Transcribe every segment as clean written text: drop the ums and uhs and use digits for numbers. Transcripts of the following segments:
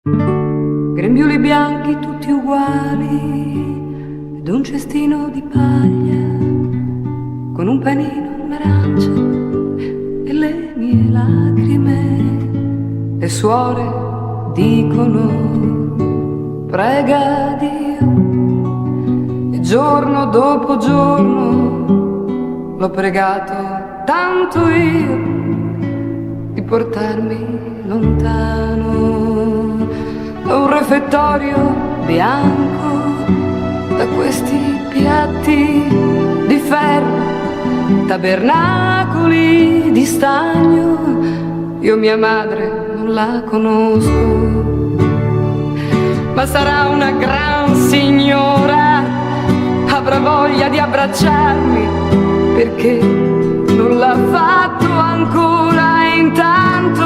Grembiuli bianchi tutti uguali ed un cestino di paglia con un panino, un'arancia e le mie lacrime. Le suore dicono prega Dio e giorno dopo giorno l'ho pregato tanto io di portarmi lontano da un refettorio bianco, da questi piatti di ferro, tabernacoli di stagno. Io mia madre non la conosco, ma sarà una gran signora, avrà voglia di abbracciarmi perché non l'ha fatto ancora. E intanto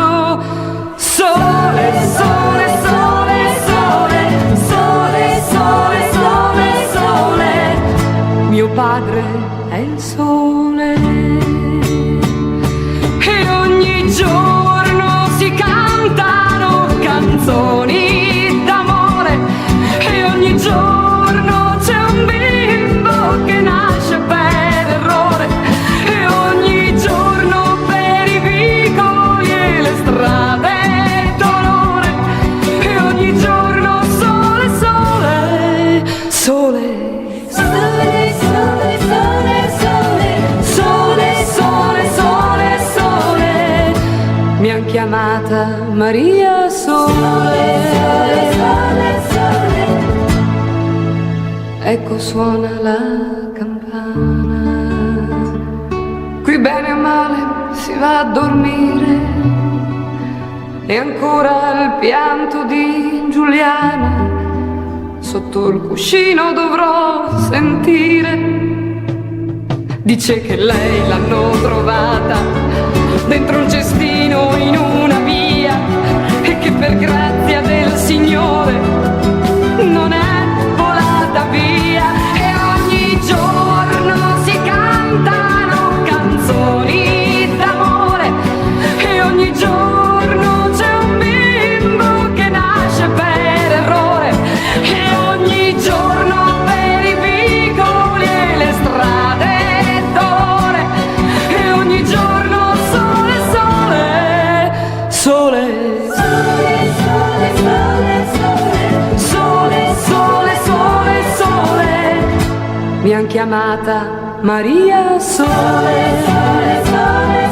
sole, sole, sole, sole, sole, sole, sole, sole, mio padre è il sole. E ogni giorno si cantano canzoni d'amore e ogni giorno c'è un bimbo che nasce per errore e ogni giorno per i vicoli e le strade dolore e ogni giorno sole, sole, sole, sole, sole, sole, sole, sole, sole, sole, mi han chiamata Maria Sole, sole, sole, sole. Ecco suona la campana, qui bene o male si va a dormire e ancora il pianto di Giuliana sotto il cuscino dovrò sentire. Dice che lei l'hanno trovata dentro un cestino in una via e che per grazia del Signore non è volata via. E ogni giorno si cantano canzoni d'amore e ogni giorno c'è un bimbo che nasce per errore e ogni giorno per i vicoli e le strade dolore e ogni giorno sole, sole, sole, sole, sole, sole, sole, sole, sole, sole, mi han chiamata Maria Sole, sole, sole.